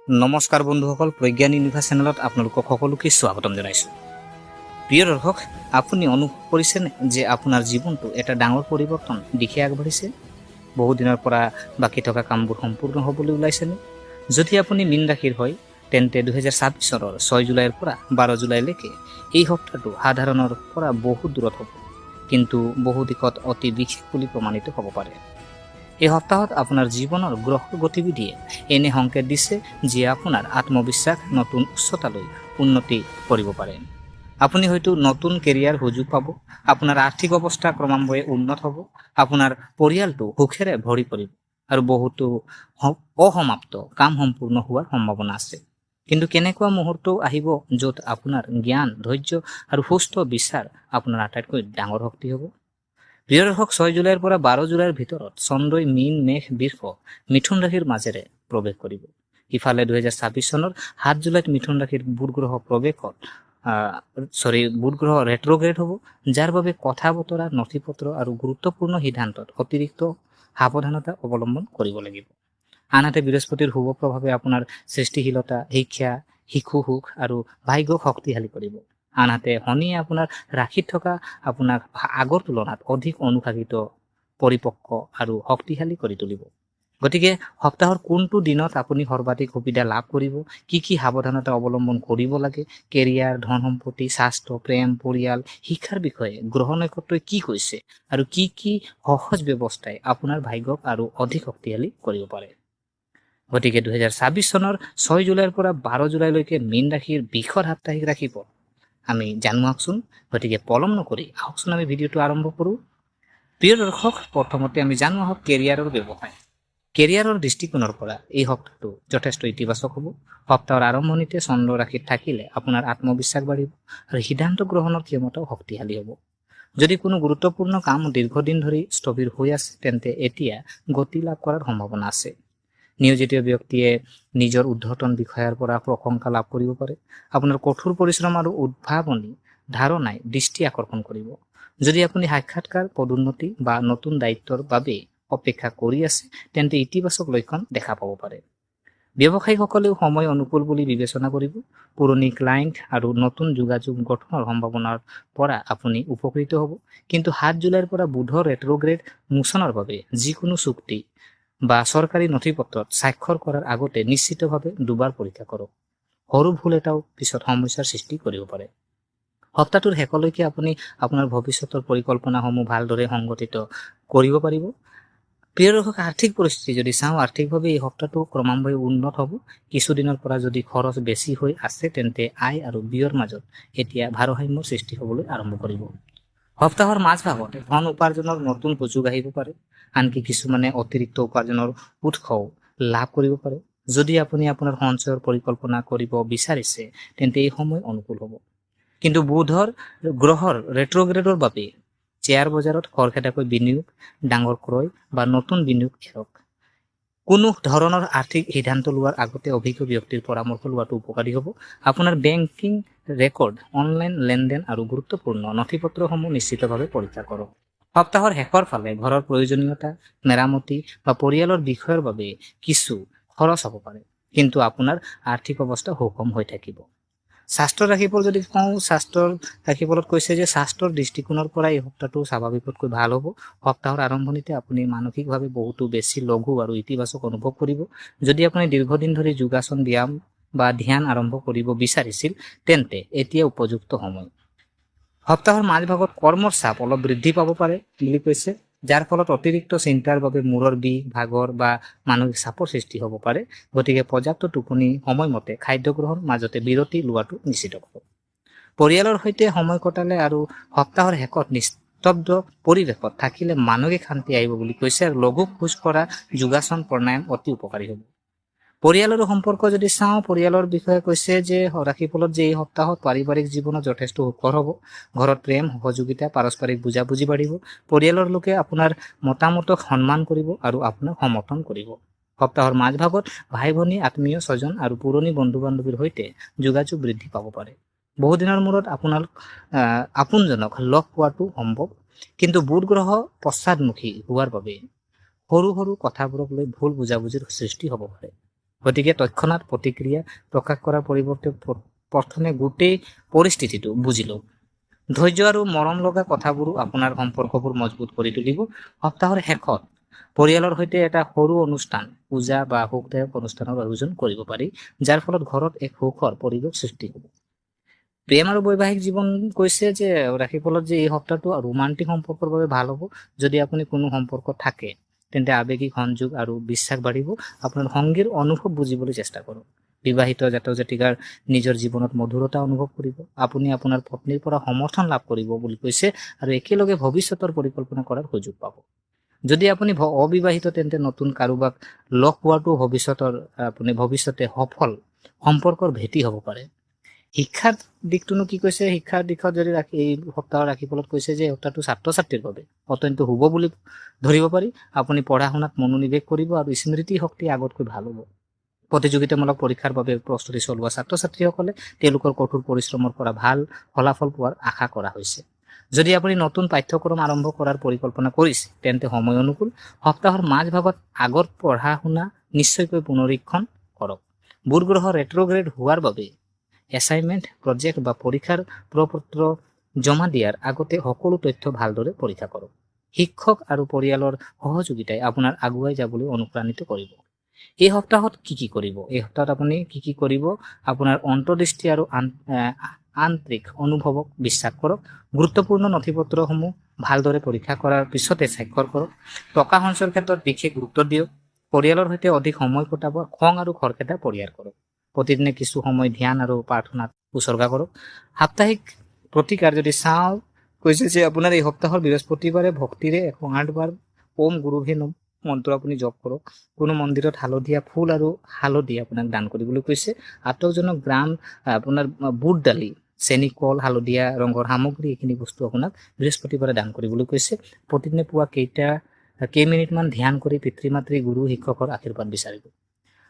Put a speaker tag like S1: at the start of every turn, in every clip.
S1: নমস্কাৰ বন্ধুসকল, প্ৰজ্ঞান ইউনিভাৰ্ছ চেনেলত আপোনালোকক সকলোকে স্বাগতম জনাইছোঁ। প্ৰিয় দৰ্শক, আপুনি অনুভৱ কৰিছেনে যে আপোনাৰ জীৱনটো এটা ডাঙৰ পৰিৱৰ্তন দিশে আগবাঢ়িছে? বহু দিনৰ পৰা বাকী থকা কামবোৰ সম্পূৰ্ণ হ'বলৈ ওলাইছেনে? যদি আপুনি মীন ৰাশিৰ হয়, তেন্তে 2026 চনৰ 6 জুলাইৰ পৰা 12 জুলাইলৈকে এই সপ্তাহটো সাধাৰণৰ পৰা বহুত দূৰত হ'ব, কিন্তু বহু দিশত অতি বিশেষ বুলি প্ৰমাণিত হ'ব পাৰে। এই সপ্তাহত আপোনাৰ জীৱনৰ গ্ৰহৰ গতিবিধিয়ে এনে সংকেত দিছে যে আপোনাৰ আত্মবিশ্বাস নতুন উচ্চতালৈ উন্নতি কৰিব পাৰে। আপুনি হয়তো নতুন কেৰিয়াৰ সুযোগ পাব, আপোনাৰ আৰ্থিক অৱস্থা ক্ৰমান্বয়ে উন্নত হ'ব, আপোনাৰ পৰিয়ালটো সুখেৰে ভৰি পৰিব আৰু বহুতো অসমাপ্ত কাম সম্পূৰ্ণ হোৱাৰ সম্ভাৱনা আছে। কিন্তু কেনেকুৱা মুহূৰ্ত আহিব য'ত আপোনাৰ জ্ঞান, ধৈৰ্য আৰু সুস্থ বিচাৰ আপোনাৰ আটাইতকৈ ডাঙৰ শক্তি হ'ব? প্ৰিয় দৰ্শক, 6 জুলাইৰ পৰা 12 জুলাইৰ ভিতৰত চন্দ্ৰই মীন, মেষ, বৃষ, মিথুন ৰাশিৰ মাজেৰে প্ৰৱেশ কৰিব। ইফালে 2026 চনৰ 7 জুলাইত মিথুন ৰাশিৰ বুধ গ্ৰহ বুধ গ্ৰহ ৰেট্ৰগ্ৰেড হ'ব, যাৰ বাবে কথা বতৰা, নথি পত্ৰ আৰু গুৰুত্বপূৰ্ণ সিদ্ধান্তত অতিৰিক্ত সাৱধানতা অৱলম্বন কৰিব লাগিব। আনহাতে বৃহস্পতিৰ শুভ প্ৰভাৱে আপোনাৰ সৃষ্টিশীলতা, শিক্ষা, শিশু সুখ আৰু ভাগ্যক শক্তিশালী কৰিব। আনহাতে শনিয়ে আপোনাৰ ৰাশিত থকা আপোনাক আগৰ তুলনাত অধিক অনুশাসিত, পৰিপক্ক আৰু শক্তিশালী কৰি তুলিব। গতিকে সপ্তাহৰ কোনটো দিনত আপুনি সৰ্বাধিক সুবিধা লাভ কৰিব, কি সাৱধানতা অৱলম্বন কৰিব লাগে, কেৰিয়াৰ, ধন সম্পত্তি, স্বাস্থ্য, প্ৰেম, পৰিয়াল, শিক্ষাৰ বিষয়ে গ্ৰহ নক্ষত্ৰই কি কৈছে আৰু কি সহজ ব্যৱস্থাই আপোনাৰ ভাগ্যক আৰু অধিক শক্তিশালী কৰিব পাৰে। গতিকে 2026 চনৰ 6 জুলাইৰ পৰা 12 জুলাইলৈকে মীন ৰাশিৰ বৃষৰ সাপ্তাহিক ৰাশিফল আমি জানো আহকচোন। গতিকে পলম নকৰি আহকচোন আমি ভিডিঅ'টো আৰম্ভ কৰোঁ। প্ৰিয় দৰ্শক, প্ৰথমতে আমি জানো আহক কেৰিয়াৰৰ ব্যৱসায়। কেৰিয়াৰৰ দৃষ্টিকোণৰ পৰা এই সপ্তাহটো যথেষ্ট ইতিবাচক হ'ব। সপ্তাহৰ আৰম্ভণিতে চন্দ্ৰ ৰাশিত থাকিলে আপোনাৰ আত্মবিশ্বাস বাঢ়িব আৰু সিদ্ধান্ত গ্ৰহণৰ ক্ষমতাও শক্তিশালী হ'ব। যদি কোনো গুৰুত্বপূৰ্ণ কাম দীৰ্ঘদিন ধৰি স্থবিৰ হৈ আছে, তেন্তে এতিয়া গতি লাভ কৰাৰ সম্ভাৱনা আছে। নিয়োজিত ব্যক্তিয়ে নিজৰ ঊৰ্ধ্বতন বিষয়াৰ পৰা প্ৰশংসা লাভ কৰিব পাৰে। আপোনাৰ কঠোৰ পৰিশ্ৰম আৰু উদ্ভাৱনী ধাৰণাই দৃষ্টি আকৰ্ষণ কৰিব। যদি আপুনি সাক্ষাৎকাৰ, পদোন্নতি বা নতুন দায়িত্বৰ বাবে অপেক্ষা কৰি আছে, তেন্তে ইতিবাচক লক্ষণ দেখা পাব পাৰে। ব্যৱসায়ীসকলেও সময় অনুকূল বুলি বিবেচনা কৰিব। পুৰণি ক্লায়েণ্ট আৰু নতুন যোগাযোগ গঠনৰ সম্ভাৱনাৰ পৰা আপুনি উপকৃত হ'ব। কিন্তু 7 জুলাইৰ পৰা বুধৰ ৰেট্ৰগ্ৰেড মোচনৰ বাবে যিকোনো চুক্তি বা চৰকাৰী নথিপত্ৰত স্বাক্ষৰ কৰাৰ আগতে নিশ্চিতভাৱে দুবাৰ পৰীক্ষা কৰক। সৰু ভুল এটাও পিছত সমস্যাৰ সৃষ্টি কৰিব পাৰে। সপ্তাহটোৰ শেষলৈকে আপুনি আপোনাৰ ভৱিষ্যতৰ পৰিকল্পনাসমূহ ভালদৰে সংগঠিত কৰিব পাৰিব। প্ৰিয় দৰ্শক, আৰ্থিক পৰিস্থিতি যদি চাওঁ, আৰ্থিকভাৱে এই সপ্তাহটো ক্ৰমান্বয়ে উন্নত হ'ব। কিছুদিনৰ পৰা যদি খৰচ বেছি হৈ আছে, তেন্তে আয় আৰু ব্যয়ৰ মাজত এতিয়া ভাৰসাম্যৰ সৃষ্টি হ'বলৈ আৰম্ভ কৰিব। সপ্তাহৰ মাজভাগত ধন উপাৰ্জনৰ নতুন সুযোগ আহিব পাৰে, আনকি কিছুমানে অতিৰিক্ত উপাৰ্জনৰ উৎসও লাভ কৰিব পাৰে। যদি আপুনি আপোনাৰ সঞ্চয়ৰ পৰিকল্পনা কৰিব বিচাৰিছে, তেন্তে এই সময় অনুকূল হ'ব। কিন্তু বুধৰ গ্ৰহৰ ৰেট্ৰগ্ৰেডৰ বাবে শ্বেয়াৰ বজাৰত খৰখেদাকৈ বিনিয়োগ, ডাঙৰ ক্ৰয় বা নতুন বিনিয়োগ এৰক। কোনো ধৰণৰ আৰ্থিক সিদ্ধান্ত লোৱাৰ আগতে অভিজ্ঞ ব্যক্তিৰ পৰামৰ্শ লোৱাটো উপকাৰী হ'ব। আপোনাৰ বেংকিং ৰেকৰ্ড, অনলাইন লেনদেন আৰু গুৰুত্বপূৰ্ণ নথিপত্ৰসমূহ নিশ্চিতভাৱে পৰীক্ষা কৰক। সপ্তাহৰ শেষৰ ফালে ঘৰৰ প্ৰয়োজনীয়তা, মেৰামতি বা পৰিয়ালৰ বিষয়ৰ বাবে কিছু খৰচ হ'ব পাৰে, কিন্তু আপোনাৰ আৰ্থিক অৱস্থা সুষম হৈ থাকিব। স্বাস্থ্যৰ ৰাশিফল যদি কওঁ, স্বাস্থ্যৰ ৰাশিফলত কৈছে যে স্বাস্থ্যৰ দৃষ্টিকোণৰ পৰা এই সপ্তাহটো স্বাভাৱিকতকৈ ভাল হ'ব। সপ্তাহৰ আৰম্ভণিতে আপুনি মানসিকভাৱে বহুতো বেছি লঘু আৰু ইতিবাচক অনুভৱ কৰিব। যদি আপুনি দীৰ্ঘদিন ধৰি যোগাসন, ব্যায়াম বা ধ্যান আৰম্ভ কৰিব বিচাৰিছিল, তেন্তে এতিয়া উপযুক্ত সময়। সপ্তাহৰ মাজভাগত কৰ্মৰ চাপ অলপ বৃদ্ধি পাব পাৰে বুলি কৈছে, যাৰ ফলত অতিৰিক্ত চিন্তাৰ বাবে মূৰৰ বিষ, ভাগৰ বা মানসিক চাপৰ সৃষ্টি হ'ব পাৰে। গতিকে পৰ্যাপ্ত টোপনি, সময়মতে খাদ্য গ্ৰহণ, মাজতে বিৰতি লোৱাটো নিশ্চিত কৰক। পৰিয়ালৰ সৈতে সময় কটালে আৰু সপ্তাহৰ শেষত নিস্তব্ধ পৰিৱেশত থাকিলে মানসিক শান্তি আহিব বুলি কৈছে, আৰু লঘু খোজ কঢ়া, যোগাসন, প্ৰণায়াম অতি উপকাৰী হ'ব। পৰিয়ালৰ সম্পৰ্ক যদি চাওঁ, পৰিয়ালৰ বিষয়ে কৈছে যে ৰাশিফলত যে এই সপ্তাহত পাৰিবাৰিক জীৱনত যথেষ্ট সুখৰ হ'ব। ঘৰত প্ৰেম, সহযোগিতা, পাৰস্পৰিক বুজাবুজি বাঢ়িব। পৰিয়ালৰ লোকে আপোনাৰ মতামতক সন্মান কৰিব আৰু আপোনাক সমৰ্থন কৰিব। সপ্তাহৰ মাজভাগত ভাই ভনী, আত্মীয় স্বজন আৰু পুৰণি বন্ধু বান্ধৱীৰ সৈতে যোগাযোগ বৃদ্ধি পাব পাৰে। বহুদিনৰ মূৰত আপোনালোক আপোনজনক লগ পোৱাটো সম্ভৱ, কিন্তু বুধ গ্ৰহ পশ্চাদমুখী হোৱাৰ বাবে সৰু সৰু কথাবোৰক লৈ ভুল বুজাবুজিৰ সৃষ্টি হ'ব পাৰে। গতিকে তৎক্ষণাৎ প্ৰতিক্ৰিয়া প্ৰকাশ কৰাৰ পৰিৱৰ্তে প্ৰথমে গোটেই পৰিস্থিতিটো বুজি লওক। ধৈৰ্য আৰু মৰম লগা কথাবোৰো আপোনাৰ সম্পৰ্কবোৰ মজবুত কৰি তুলিব। সপ্তাহৰ শেষত পৰিয়ালৰ সৈতে এটা সৰু অনুষ্ঠান, পূজা বা সুখদায়ক অনুষ্ঠানৰ আয়োজন কৰিব পাৰি, যাৰ ফলত ঘৰত এক সুখৰ পৰিৱেশ সৃষ্টি হ'ব। প্ৰেম আৰু বৈবাহিক জীৱন কৈছে যে ৰাশিফলত যে এই সপ্তাহটো ৰোমান্টিক সম্পৰ্কৰ বাবে ভাল হ'ব। যদি আপুনি কোনো সম্পৰ্ক থাকে তেন্তে আৱেগিক সংযোগ আৰু বিশ্বাস বাঢ়িব। আপোনাৰ সংগীৰ অনুভৱ বুজিবলৈ চেষ্টা কৰক। বিবাহিত জাতক জাতিকাৰ নিজৰ জীৱনত মধুৰতা অনুভৱ কৰিব। আপুনি আপোনাৰ পত্নীৰ পৰা সমৰ্থন লাভ কৰিব বুলি কৈছে আৰু একেলগে ভৱিষ্যতৰ পৰিকল্পনা কৰাৰ সুযোগ পাব। যদি আপুনি অবিবাহিত তেন্তে নতুন কাৰোবাক লগ পোৱাটো ভৱিষ্যতে সফল সম্পৰ্কৰ ভেটি হ'ব পাৰে। শিক্ষাৰ দিশটোনো কি কৈছে? শিক্ষাৰ দিশত যদি এই সপ্তাহৰ ৰাশিফলত কৈছে যে সপ্তাহটো ছাত্ৰ ছাত্ৰীৰ বাবে অত্যন্ত শুভ বুলি ধৰিব পাৰি। আপুনি পঢ়া শুনাত মনোনিৱেশ কৰিব আৰু স্মৃতি শক্তি আগতকৈ ভাল হ'ব। প্ৰতিযোগিতামূলক পৰীক্ষাৰ বাবে প্ৰস্তুতি চলোৱা ছাত্ৰ ছাত্ৰীসকলে তেওঁলোকৰ কঠোৰ পৰিশ্ৰমৰ পৰা ভাল ফলাফল পোৱাৰ আশা কৰা হৈছে। যদি আপুনি নতুন পাঠ্যক্ৰম আৰম্ভ কৰাৰ পৰিকল্পনা কৰিছে তেন্তে সময় অনুকূল। সপ্তাহৰ মাজভাগত আগৰ পঢ়া শুনা নিশ্চয়কৈ পুনৰীক্ষণ কৰক। বুধ গ্ৰহ ৰেট্ৰগ্ৰেড হোৱাৰ বাবে এছাইনমেণ্ট, প্ৰজেক্ট বা পৰীক্ষাৰ প্ৰপত্ৰ জমা দিয়াৰ আগতে সকলো তথ্য ভালদৰে পৰীক্ষা কৰক। শিক্ষক আৰু পৰিয়ালৰ সহযোগিতাই আপোনাৰ আগুৱাই যাবলৈ অনুপ্ৰাণিত কৰিব। এই সপ্তাহত কি কৰিব? এই সপ্তাহত আপুনি কি কৰিব? আপোনাৰ অন্তৰ্দৃষ্টি আৰু আন্তৰিক অনুভৱক বিশ্বাস কৰক। গুৰুত্বপূৰ্ণ নথিপত্ৰসমূহ ভালদৰে পৰীক্ষা কৰাৰ পিছতে স্বাক্ষৰ কৰক। টকা সঞ্চয়ৰ ক্ষেত্ৰত বিশেষ গুৰুত্ব দিয়ক। পৰিয়ালৰ সৈতে অধিক সময় কটাব। খং আৰু খৰখেদা পৰিহাৰ কৰক। প্ৰতিদিনে কিছু সময় ধ্যান আৰু প্ৰাৰ্থনাত উচৰ্গা কৰক। সাপ্তাহিক প্ৰতিকাৰ যদি চাওঁ, কৈছে যে আপোনাৰ এই সপ্তাহৰ বৃহস্পতিবাৰে ভক্তিৰে 108 বাৰ ওম গুৰু হে নম মন্ত্ৰ আপুনি জপ কৰক। কোনো মন্দিৰত হালধীয়া ফুল আৰু হালধি আপোনাক দান কৰিবলৈ কৈছে। আটকজনক গ্ৰাম আপোনাৰ বুট দালি, চেনি, কল, হালধীয়া ৰঙৰ সামগ্ৰী, এইখিনি বস্তু আপোনাক বৃহস্পতিবাৰে দান কৰিবলৈ কৈছে। প্ৰতিদিনে পুৱা কেইমিনিটমান ধ্যান কৰি পিতৃ মাতৃ, গুৰু, শিক্ষকৰ আশীৰ্বাদ বিচাৰিব।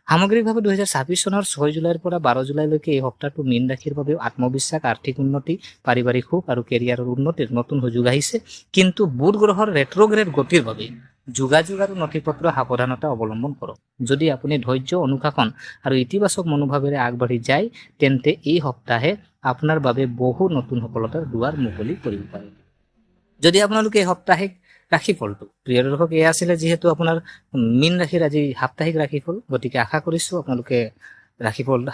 S1: সামগ্ৰিকভাৱে 2026 চনৰ 6 জুলাইৰ পৰা 12 জুলাইলৈকে এই সপ্তাহটো মীন ৰাশিৰ বাবে আত্মবিশ্বাস, আৰ্থিক উন্নতি, পাৰিবাৰিক সুখ আৰু কেৰিয়াৰৰ উন্নতিৰ নতুন সুযোগ আহিছে। কিন্তু বুধ গ্ৰহৰ ৰেট্ৰগ্ৰেড গতিৰ বাবে যোগাযোগ আৰু নথিপত্ৰ সাৱধানতা অৱলম্বন কৰক। যদি আপুনি ধৈৰ্য, অনুশাসন আৰু ইতিবাচক মনোভাৱেৰে আগবাঢ়ি যায় তেন্তে এই সপ্তাহে আপোনাৰ বাবে বহু নতুন সফলতাৰ দুৱাৰ মুকলি কৰিব পাৰে। যদি আপোনালোকে এই সাপ্তাহিক ৰাশিফলটো, প্ৰিয় দৰ্শক, এয়া আছিলে যিহেতু আপোনাৰ মীন ৰাশিৰ আজি সাপ্তাহিক ৰাশিফল। গতিকে আশা কৰিছোঁ আপোনালোকে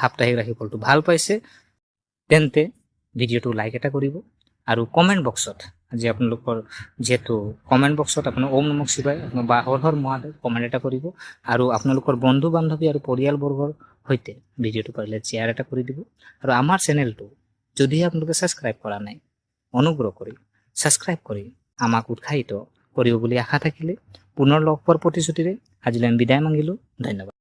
S1: সাপ্তাহিক ৰাশিফলটো ভাল পাইছে। তেন্তে ভিডিঅ'টো লাইক এটা কৰিব আৰু কমেণ্ট বক্সত আজি আপোনালোকৰ যিহেতু কমেণ্ট বক্সত আপোনাৰ ওম নমঃ শিৱায় বা হৰ হৰ মহাদেৱ কমেণ্ট এটা কৰিব আৰু আপোনালোকৰ বন্ধু বান্ধৱী আৰু পৰিয়ালবৰ্গৰ সৈতে ভিডিঅ'টো পাৰিলে শ্বেয়াৰ এটা কৰি দিব। আৰু আমাৰ চেনেলটো যদিহে আপোনালোকে ছাবস্ক্ৰাইব কৰা নাই, অনুগ্ৰহ কৰি ছাবস্ক্ৰাইব কৰি আমাক উৎসাহিত কৰিব বুলি আশা থাকিলে পুনৰ লগ পোৱাৰ প্ৰতিশ্ৰুতিৰে আজিলৈ আমি বিদায় মাগিলোঁ। ধন্যবাদ।